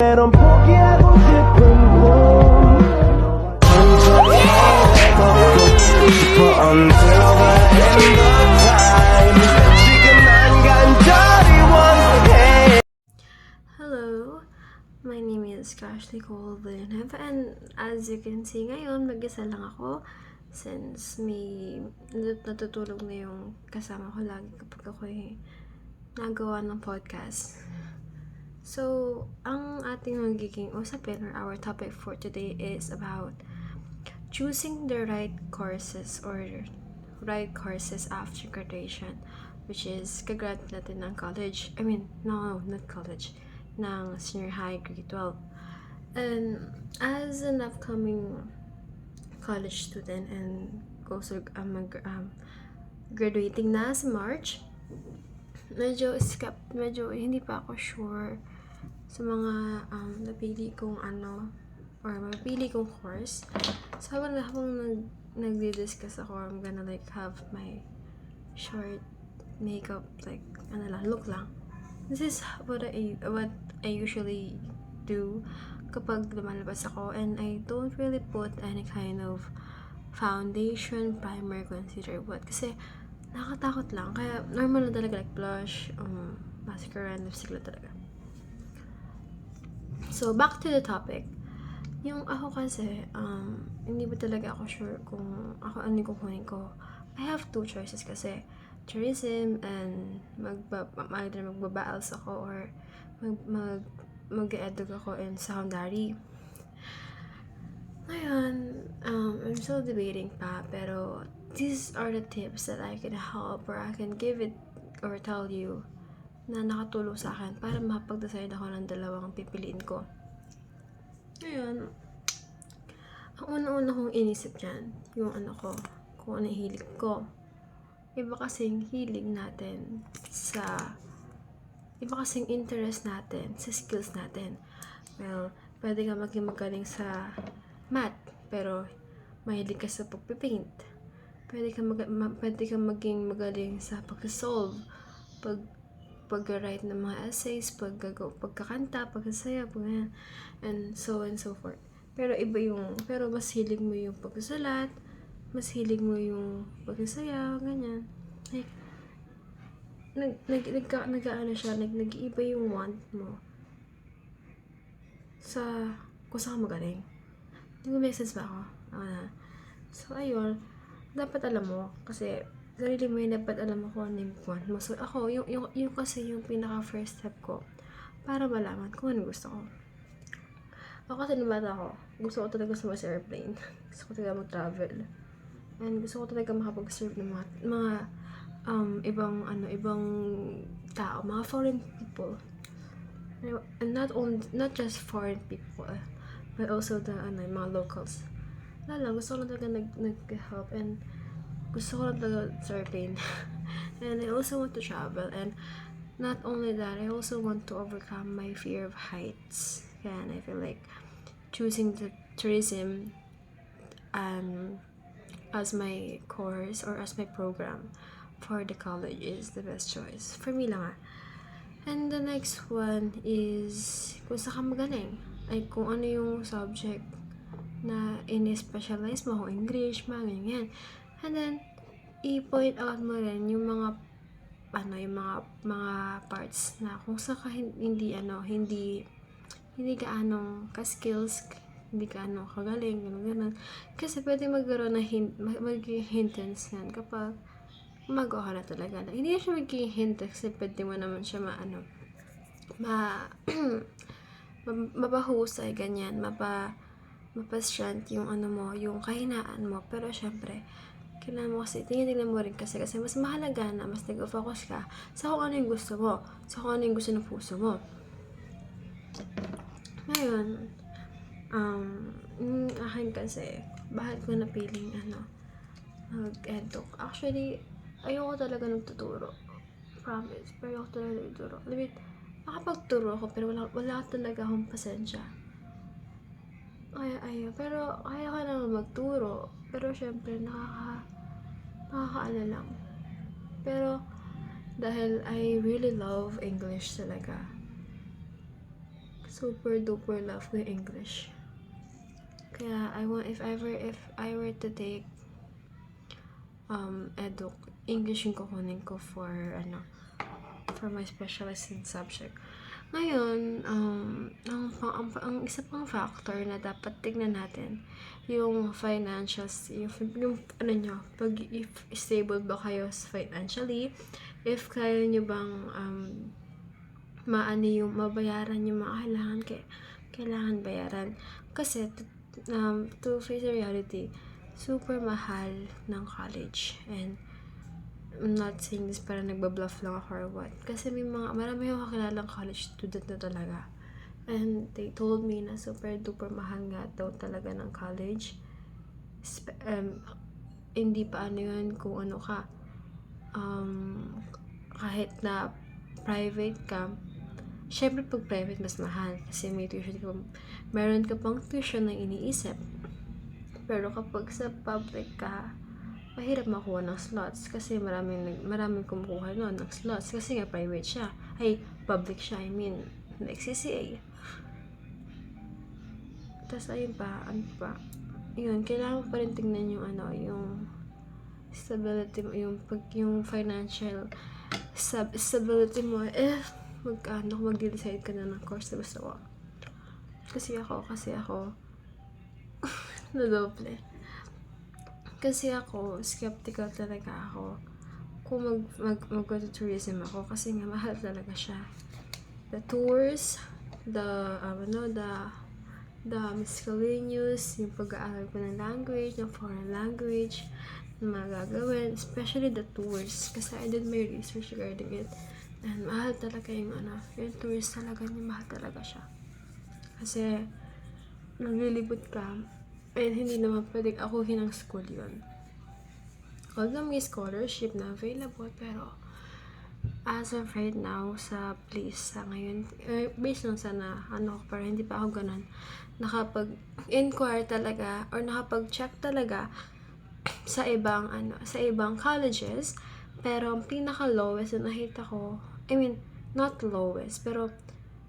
meron 포기하고 싶은 until the end of time. 지금 난 간절히 원해. Hello, my name is Cash Nicole Villeneuve, and as you can see ngayon, mag-isa lang ako since may natutulog na yung kasama ko lagi kapag ako'y nagawa ng podcast. So, ang ating magiging usapin or our topic for today is about choosing the right courses or right courses after graduation, which is kagrad natin ng college. No, not college, ng senior high, grade 12. And as an upcoming college student and also graduating na sa March, medyo hindi pa ako sure sa mga napili kong mapili kong course. So habang nagdi-discuss ako, I'm gonna have my short makeup look lang. This is what I usually do kapag lumalabas ako, and I don't really put any kind of foundation, primer, concealer, kasi nakakatakot lang. Kaya normal na talaga blush, mascara, and lipstick lang talaga. So back to the topic. Yung ako kasi, hindi ba talaga ako sure kung ano yung kukunin ko. I have two choices kasi, tourism and magbabaals ako or mag-edug ako in secondary. Ngayon, I'm still debating pa, pero these are the tips that I can help or I can give it or tell you na nakatulong sa akin para makapag-decide ako ng dalawang pipiliin ko. Ngayon, ang una-una kong inisip dyan, yung kung ano hilig ko. Iba kasing interest natin sa skills natin. Well, pwede ka maging magaling sa math, pero mahilig ka sa pagpipaint. Pwede ka maging magaling sa pag-solve, pag-write ng mga essays, pagkakanta, pagsasayaw, and so forth. Pero mas hilig mo yung pagsusulat, mas hilig mo yung pagsasayaw, ganyan. Nag-iiba yung want mo kung saan ka magaling. Hindi ko make sense ba ako? So, ayun, dapat alam mo, kasi sarili mo dapat alam mo kung ano yung want mo. So, ako, yung kasi yung pinaka first step ko para malaman kung ano gusto ko. Ako kasi nung bata ako, gusto ko talaga sumakay sa airplane. Gusto ko talaga mag-travel. And gusto ko talaga makapag-serve ng mga ibang tao, mga foreign people. And not just foreign people, but also the mga locals. Gusto ko lang talaga nag-help, and gusto ko lang talaga sa airplane. And I also want to travel, and not only that, I also want to overcome my fear of heights. And I feel like choosing the tourism as my course or as my program for the college is the best choice for me lang. And the next one is kung saan ka magaling, ay kung ano yung subject na in-specialize mo, kung English, mga ganyan. And then i-point out mo rin yung mga parts na kung saan ka hindi gaanong ka-skills, hindi gaanong kagaling, gano'n. Kasi pwede magkaroon na magiging hindrance yan kapag magawa ka na talaga. Hindi na siya magiging hindrance kasi pwede mo naman siya mapahusay, ganyan, mapastrand yung yung kahinaan mo. Pero syempre, kailangan mo kasi, tingnan mo rin kasi mas mahalaga na mas nag-focus ka sa kung ano yung gusto mo, sa kung ano yung gusto ng puso mo. Ngayon, akin kasi, bakit ko napiling mag-eduk? Actually, ayoko talaga nagtuturo. Promise, pero ayoko talaga nagtuturo. Nakapagturo ako, pero wala talaga akong pasensya. Pero kaya ka naman magturo, pero syempre, nakakaano lang. Pero, dahil I really love English talaga, super duper love ko yung English. Kaya if I were to take eduk, English yung kukunin ko for my specialized subject. Ngayon, ang isa pang factor na dapat tignan natin, yung financials, yung if stable ba kayo financially, if kaya nyo bang mabayaran yung mga kailangan bayaran. Kasi, to face the reality, super mahal ng college. And, I'm not saying this para nagbabluff lang ako or what. Kasi marami akong kakilalang college student na talaga. And they told me na super duper mahal nga daw talaga ng college. Hindi pa yun kung ano ka. Kahit na private ka, syempre pag private mas mahal. Kasi meron ka pang tuition na iniisip. Pero kapag sa public ka, mahirap makuha ng slots kasi maraming kumukuha noon ng slots kasi nga private siya. Ay, public siya. I mean, like CCA. Tapos ayun pa, yun, kailangan pa rin tingnan yung yung stability mo, yung financial stability mo if mag-decide ka na ng course na gusto ko. Kasi ako nadoble. Kasi ako, skeptical talaga ako kung mag-go to tourism ako kasi nga mahal talaga siya. The tours, the miscellaneous, yung pag-aaral ko ng language, ng foreign language, na mga gagawin, especially the tours. Kasi I did my research regarding it. And mahal talaga yung tours talaga niya, mahal talaga siya. Kasi, naglilibot ka, and hindi naman pwedeng akuhin ng school yun. Although may scholarship na available, pero as of right now, sa place sa ngayon, based lang sana, para hindi pa ako ganun, nakapag-inquire talaga, or nakapag-check talaga sa ibang colleges, pero ang pinaka-lowest na nakita ko, I mean, not lowest, pero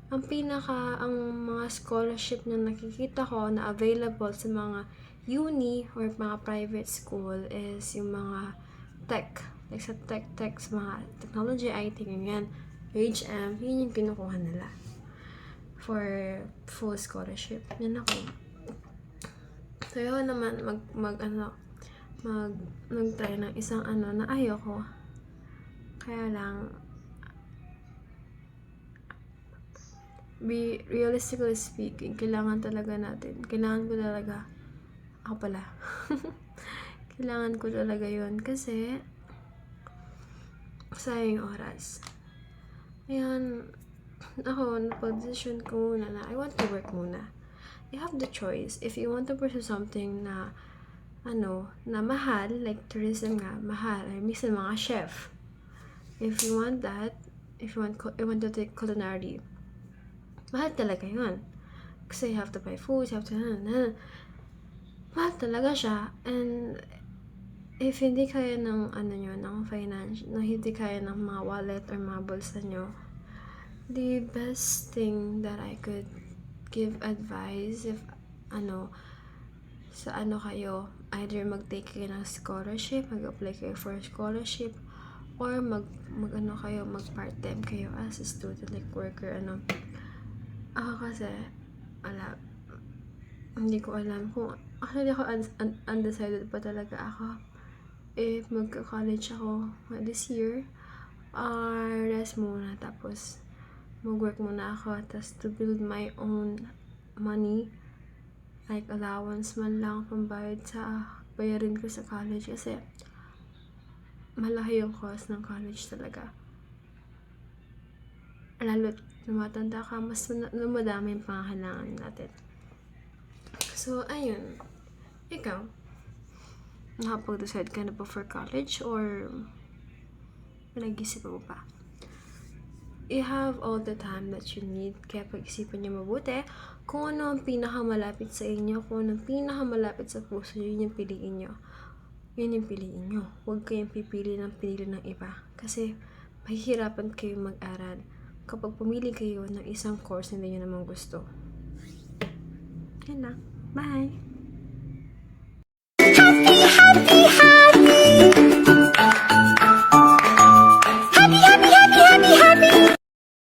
ang mga scholarship na nakikita ko na available sa mga uni or mga private school is yung mga tech. Like sa tech, sa mga technology, IT, ganyan. HM, yun yung kinukuha nila for full scholarship. Yan ako. So, yun naman, mag-try ng isang na ayoko. Kaya lang, realistically speaking, kailangan ko talaga kailangan ko talaga yun kasi sayang yung oras. Ayan, ako, napag-decision ko muna na I want to work muna. You have the choice. If you want to pursue something na na mahal, like tourism nga, mahal, or minsan mga chef. If you want that, if you want to take culinary, mahal talaga yun. Kasi you have to buy food, you have to mahal talaga siya. And if hindi kaya ng ng finance, hindi kaya ng mga wallet or mga bulsa nyo, the best thing that I could give advice if sa kayo, either mag-take kayo ng scholarship, mag-apply kayo for a scholarship, or mag-part-time kayo as a student, like worker, Ako kasi, hindi ko alam kung, actually ako undecided pa talaga ako if magka-college ako this year or rest muna, tapos mag-work muna ako, tapos to build my own money, like allowance man lang pambayad sa bayarin ko sa college kasi malaki yung cost ng college talaga. Lalo't tumatanda ka, mas madami yung pangangailangan natin. So, ayun. Ikaw, nakapag-decide ka na ba for college or nag-isip mo pa? You have all the time that you need, kaya pag-isipan niyo mabuti kung ano ang pinakamalapit sa inyo, kung ano ang pinakamalapit sa puso niyo, yun yung piliin niyo. Yun yung piliin niyo. Huwag kayong pinili ng iba. Kasi, mahihirapan kayong mag-aral kapag pumili kayo ng isang course na hindi nyo naman gusto. Yan lang. Bye! Happy, happy,